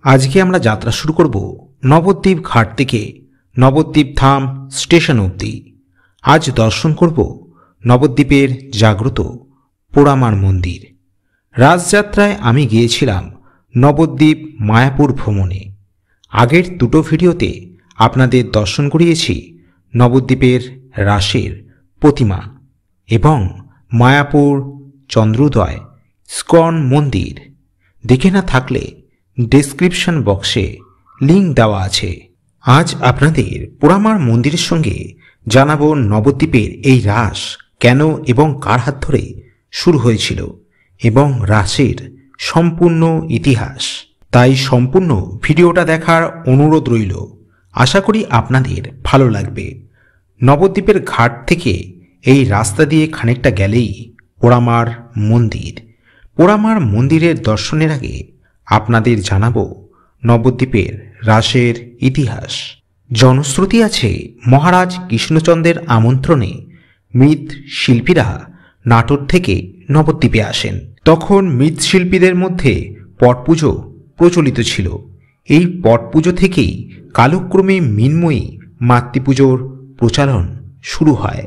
আজকে আমরা যাত্রা শুরু করব নবদ্বীপ ঘাট থেকে নবদ্বীপ ধাম স্টেশন অবধি। আজ দর্শন করব নবদ্বীপের জাগ্রত পোড়ামার মন্দির। রাজযাত্রায় আমি গিয়েছিলাম নবদ্বীপ মায়াপুর ভ্রমণে। আগের দুটো ভিডিওতে আপনাদের দর্শন করিয়েছি নবদ্বীপের রাসের প্রতিমা এবং মায়াপুর চন্দ্রোদয় ইস্কন মন্দির। দেখে না থাকলে ডেসক্রিপশন বক্সে লিঙ্ক দেওয়া আছে। আজ আপনাদের পোড়ামার মন্দিরের সঙ্গে জানাবো নবদ্বীপের এই রাস কেন এবং কার হাত ধরে শুরু হয়েছিল এবং রাসের সম্পূর্ণ ইতিহাস। তাই সম্পূর্ণ ভিডিওটা দেখার অনুরোধ রইল। আশা করি আপনাদের ভালো লাগবে। নবদ্বীপের ঘাট থেকে এই রাস্তা দিয়ে খানিকটা গেলেই পোড়ামার মন্দির। পোড়ামার মন্দিরের দর্শনের আগে আপনাদের জানাবো নবদ্বীপের রাসের ইতিহাস। জনশ্রুতি আছে মহারাজ কৃষ্ণচন্দ্রের আমন্ত্রণে মৃৎশিল্পীরা নাটোর থেকে নবদ্বীপে আসেন। তখন মৃৎশিল্পীদের মধ্যে পটপুজো প্রচলিত ছিল। এই পটপুজো থেকেই কালক্রমে মৃন্ময়ী মাতৃপুজোর প্রচলন শুরু হয়।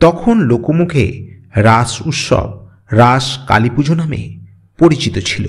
তখন লোকমুখে রাস উৎসব রাস কালীপুজো নামে পরিচিত ছিল।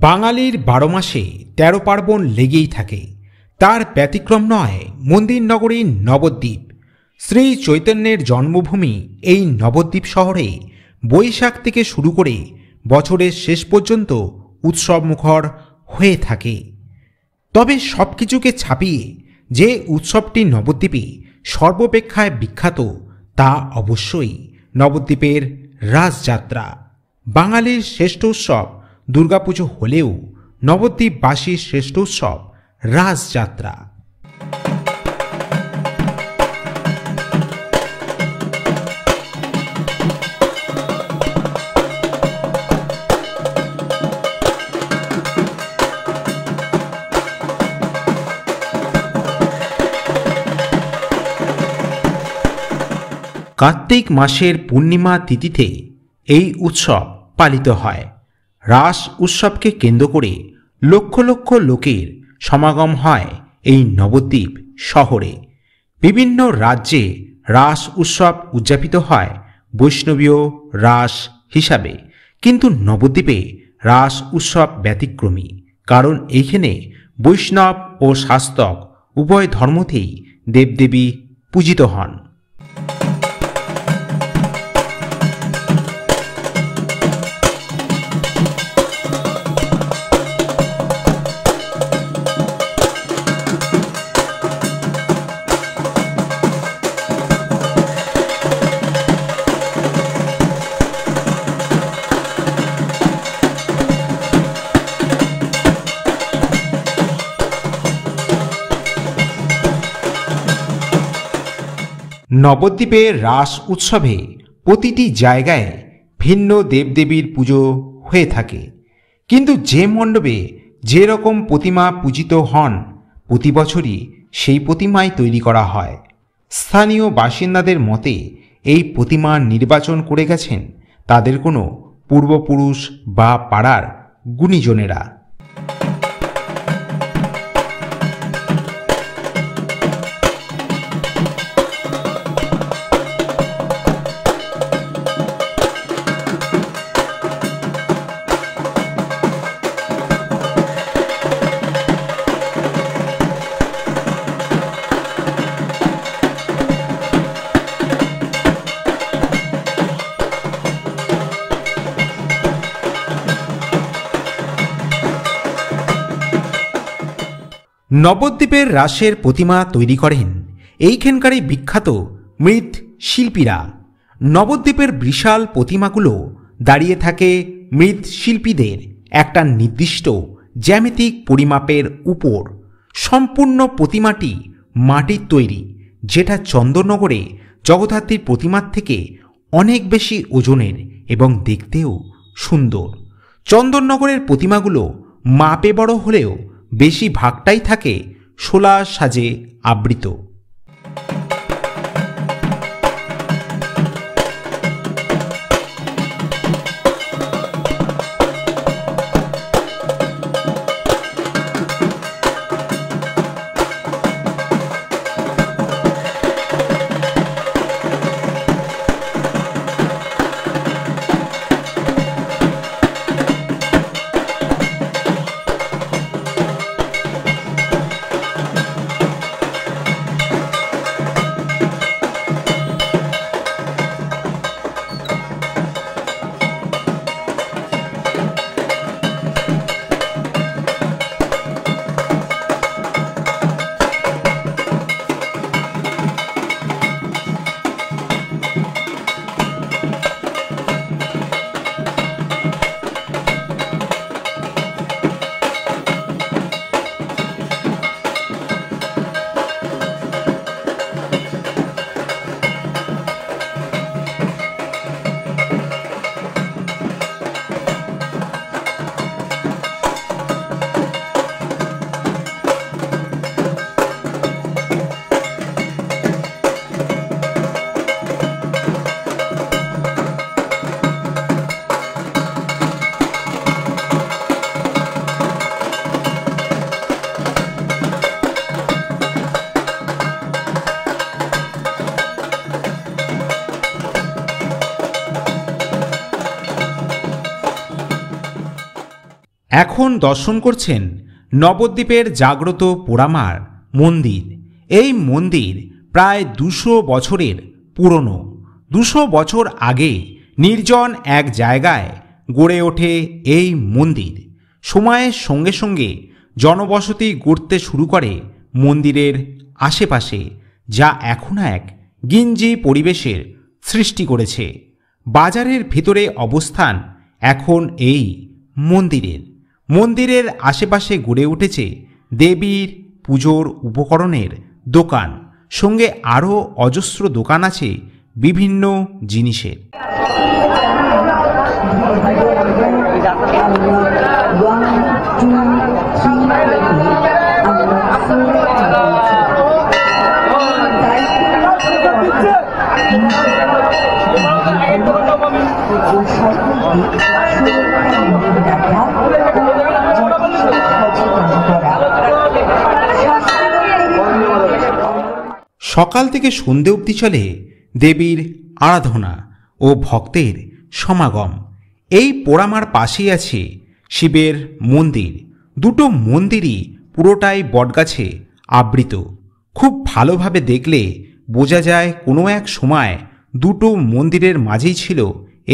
বাঙালির 12 মাসে 13 পার্বণ লেগেই থাকে। তার ব্যতিক্রম নয় মন্দির নগরী নবদ্বীপ। শ্রী চৈতন্যের জন্মভূমি এই নবদ্বীপ শহরে বৈশাখ থেকে শুরু করে বছরের শেষ পর্যন্ত উৎসব মুখর হয়ে থাকে। তবে সব কিছুকে ছাপিয়ে যে উৎসবটি নবদ্বীপে সর্বাপেক্ষায় বিখ্যাত তা অবশ্যই নবদ্বীপের রাসযাত্রা। বাঙালির শ্রেষ্ঠ উৎসব দুর্গাপুজো হলেও নবদ্বীপবাসীর শ্রেষ্ঠ উৎসব রাসযাত্রা। কার্তিক মাসের পূর্ণিমা তিথিতে এই উৎসব পালিত হয়। রাস উৎসবকে কেন্দ্র করে লক্ষ লক্ষ লোকের সমাগম হয় এই নবদ্বীপ শহরে। বিভিন্ন রাজ্যে রাস উৎসব উদযাপিত হয় বৈষ্ণবীয় রাস হিসাবে, কিন্তু নবদ্বীপে রাস উৎসব ব্যতিক্রমী, কারণ এইখানে বৈষ্ণব ও শাস্তক উভয় ধর্মতেই দেবদেবী পূজিত হন। নবদ্বীপের রাস উৎসবে প্রতিটি জায়গায় ভিন্ন দেবদেবীর পুজো হয়ে থাকে, কিন্তু যে মণ্ডপে যে রকম প্রতিমা পূজিত হন প্রতি বছরই সেই প্রতিমাই তৈরি করা হয়। স্থানীয় বাসিন্দাদের মতে এই প্রতিমা নির্বাচন করে গেছেন তাদের কোনো পূর্বপুরুষ বা পাড়ার গুণীজনেরা। নবদ্বীপের রাসের প্রতিমা তৈরি করেন এইখানকারই বিখ্যাত মৃৎশিল্পীরা। নবদ্বীপের বিশাল প্রতিমাগুলো দাঁড়িয়ে থাকে মৃৎশিল্পীদের একটা নির্দিষ্ট জ্যামিতিক পরিমাপের উপর। সম্পূর্ণ প্রতিমাটি মাটির তৈরি, যেটা চন্দননগরে জগদ্ধাত্রীর প্রতিমার থেকে অনেক বেশি ওজনের এবং দেখতেও সুন্দর। চন্দননগরের প্রতিমাগুলো মাপে বড় হলেও বেশি ভাগটাই থাকে শোলা সাজে আবৃত। এখন দর্শন করছেন নবদ্বীপের জাগ্রত পোড়ামার মন্দির। এই মন্দির প্রায় 200 বছরের পুরনো। 200 বছর আগে নির্জন এক জায়গায় গড়ে ওঠে এই মন্দির। সময়ের সঙ্গে সঙ্গে জনবসতি গড়তে শুরু করে মন্দিরের আশেপাশে, যা এখন এক গিঞ্জি পরিবেশের সৃষ্টি করেছে। বাজারের ভিতরে অবস্থান এখন এই মন্দিরের। মন্দিরের আশেপাশে গড়ে উঠেছে দেবীর পুজোর উপকরণের দোকান, সঙ্গে আরও অজস্র দোকান আছে বিভিন্ন জিনিসের। সকাল থেকে সন্ধে অবধি চলে দেবীর আরাধনা ও ভক্তের সমাগম। এই পোড়ামার পাশেই আছে শিবের মন্দির। দুটো মন্দিরই পুরোটাই বটগাছে আবৃত। খুব ভালোভাবে দেখলে বোঝা যায় কোনো এক সময় দুটো মন্দিরের মাঝেই ছিল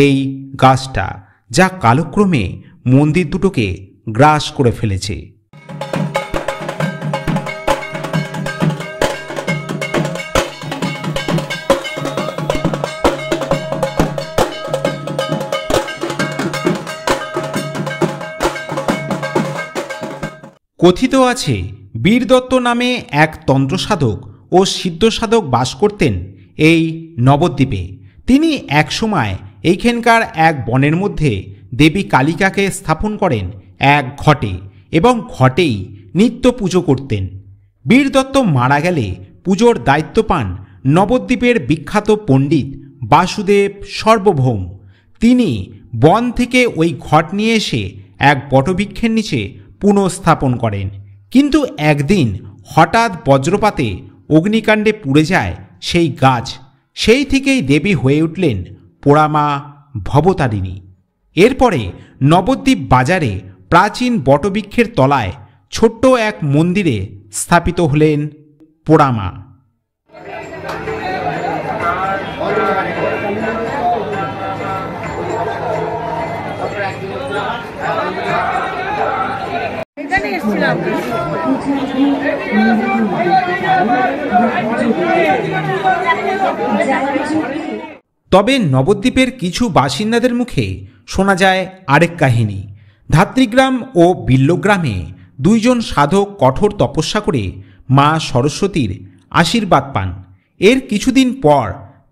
এই গাছটা, যা কালক্রমে মন্দির দুটোকে গ্রাস করে ফেলেছে। কথিত আছে বীরদত্ত নামে এক তন্ত্রসাধক ও সিদ্ধসাধক বাস করতেন এই নবদ্বীপে। তিনি একসময় এইখানকার এক বনের মধ্যে দেবী কালিকাকে স্থাপন করেন এক ঘটে এবং ঘটেই নিত্য পুজো করতেন। বীরদত্ত মারা গেলে পুজোর দায়িত্ব পান নবদ্বীপের বিখ্যাত পণ্ডিত বাসুদেব সর্বভৌম। তিনি বন থেকে ওই ঘট নিয়ে এসে এক বটবৃক্ষের নিচে পুনঃস্থাপন করেন। কিন্তু একদিন হঠাৎ বজ্রপাতে অগ্নিকাণ্ডে পুড়ে যায় সেই গাছ। সেই থেকেই দেবী হয়ে উঠলেন পোড়ামা ভবতারিণী। এরপরে নবদ্বীপ বাজারে প্রাচীন বটবৃক্ষের তলায় ছোট্ট এক মন্দিরে স্থাপিত হলেন পোড়ামা। তবে নবদ্বীপের কিছু বাসিন্দাদের মুখে শোনা যায় আরেক কাহিনী। ধাত্রীগ্রাম ও বিল্লগ্রামে দুইজন সাধক কঠোর তপস্যা করে মা সরস্বতীর আশীর্বাদ পান। এর কিছুদিন পর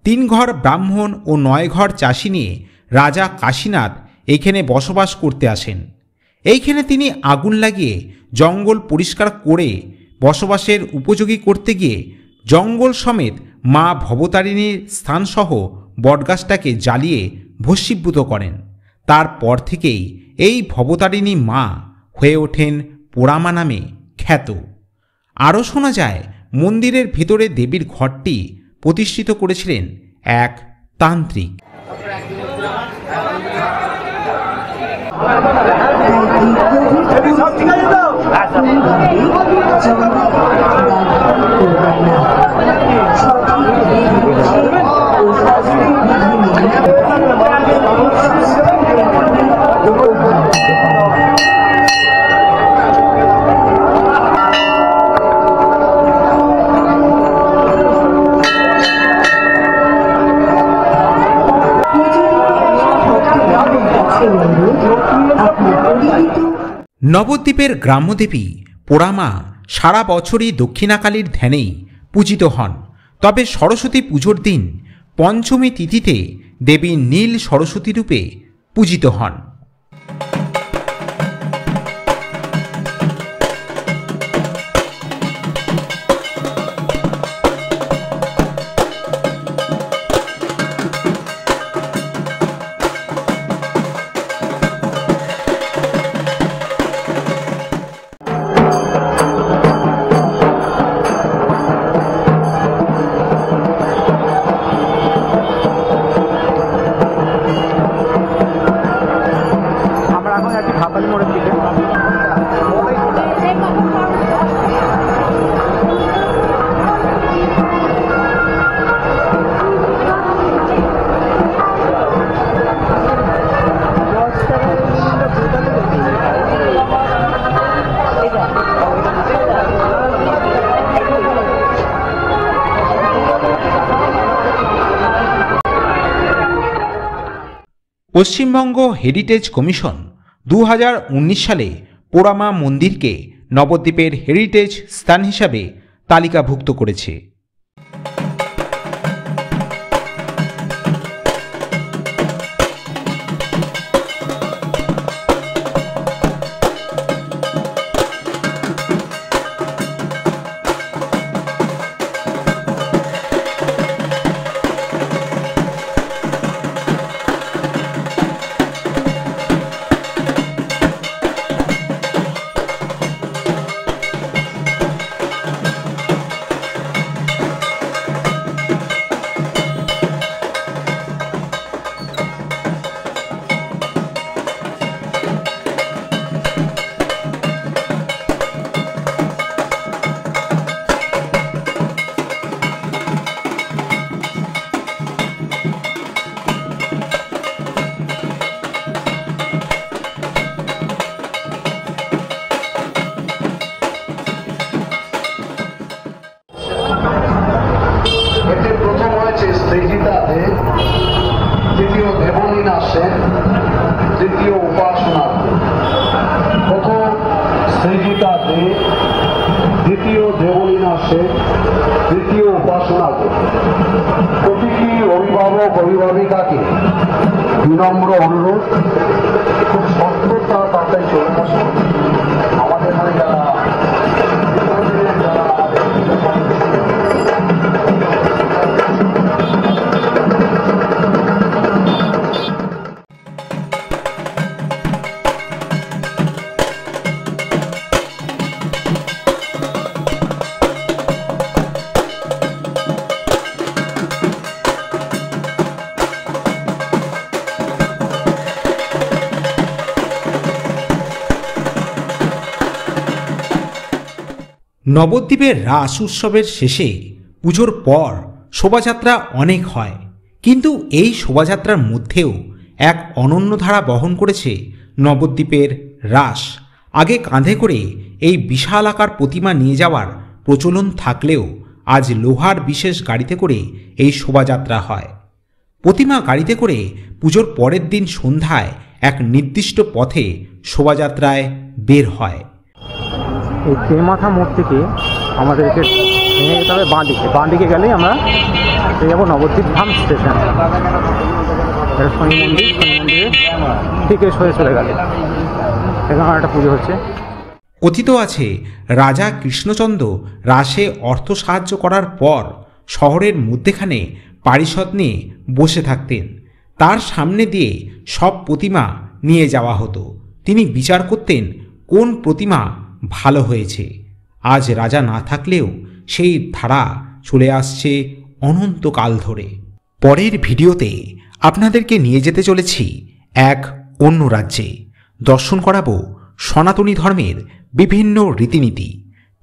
3 ঘর ব্রাহ্মণ ও 9 ঘর চাষি নিয়ে রাজা কাশীনাথ এইখানে বসবাস করতে আসেন। এইখানে তিনি আগুন লাগিয়ে জঙ্গল পরিষ্কার করে বসবাসের উপযোগী করতে গিয়ে জঙ্গল সমেত মা ভবতারিণীর স্থানসহ বটগাছটাকে জ্বালিয়ে ভস্মীভূত করেন। তারপর থেকেই এই ভবতারিণী মা হয়ে ওঠেন পোড়ামা নামে খ্যাত। আরও শোনা যায় মন্দিরের ভিতরে দেবীর ঘরটি প্রতিষ্ঠিত করেছিলেন এক তান্ত্রিক। নবদ্বীপের গ্রাম্যদেবী পোড়ামা সারা বছরই দক্ষিণাকালীর ধ্যানেই পূজিত হন। তবে সরস্বতী পুজোর দিন পঞ্চমী তিথিতে দেবী নীল সরস্বতী রূপে পূজিত হন। পশ্চিমবঙ্গ হেরিটেজ কমিশন 2019 সালে পোড়ামা মন্দিরকে নবদ্বীপের হেরিটেজ স্থান হিসাবে তালিকাভুক্ত করেছে। দ্বিতীয় দেবলীনাশে তৃতীয় উপাসনা প্রতিটি অভিভাবক অভিভাবিকাকে বিনম্র অনুরোধ, খুব সত্যতা তাতে চলে আসে। আমাদের মানে যারা নবদ্বীপের রাস উৎসবের শেষে পুজোর পর শোভাযাত্রা অনেক হয়, কিন্তু এই শোভাযাত্রার মধ্যেও এক অনন্য ধারা বহন করেছে নবদ্বীপের রাস। আগে কাঁধে করে এই বিশাল আকার প্রতিমা নিয়ে যাওয়ার প্রচলন থাকলেও আজ লোহার বিশেষ গাড়িতে করে এই শোভাযাত্রা হয়। প্রতিমা গাড়িতে করে পুজোর পরের দিন সন্ধ্যায় এক নির্দিষ্ট পথে শোভাযাত্রায় বের হয়। এই তেমাথা মোড় থেকে আমাদেরকে ভেঙে যেতে হবে বাঁ দিকে গেলেই আমরা পেয়ে যাবো নবদ্বীপ ধাম স্টেশন। এটা শনি মন্দিরে ঠিক সরে চলে গেলে এখানে একটা পুজো হচ্ছে। কথিত আছে রাজা কৃষ্ণচন্দ্র রাসে অর্থ সাহায্য করার পর শহরের মধ্যেখানে পারিষদ নিয়ে বসে থাকতেন। তার সামনে দিয়ে সব প্রতিমা নিয়ে যাওয়া হতো। তিনি বিচার করতেন কোন প্রতিমা ভালো হয়েছে। আজ রাজা না থাকলেও সেই ধারা চলে আসছে অনন্তকাল ধরে। পরের ভিডিওতে আপনাদেরকে নিয়ে যেতে চলেছি এক অন্য রাজ্যে। দর্শন করাবো সনাতনী ধর্মের বিভিন্ন রীতিনীতি।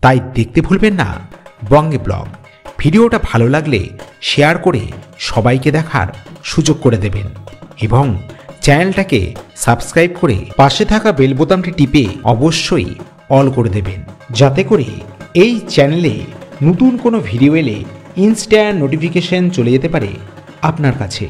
তাই দেখতে ভুলবেন না বঙ্গে ব্লগ। ভিডিওটা ভালো লাগলে শেয়ার করে সবাইকে দেখার সুযোগ করে দেবেন এবং চ্যানেলটাকে সাবস্ক্রাইব করে পাশে থাকা বেল বোতামটি টিপে অবশ্যই অল করে দেবেন, যাতে করে এই চ্যানেলে নতুন কোনো ভিডিও এলে ইনস্ট্যান্ট নোটিফিকেশন চলে যেতে পারে আপনার কাছে।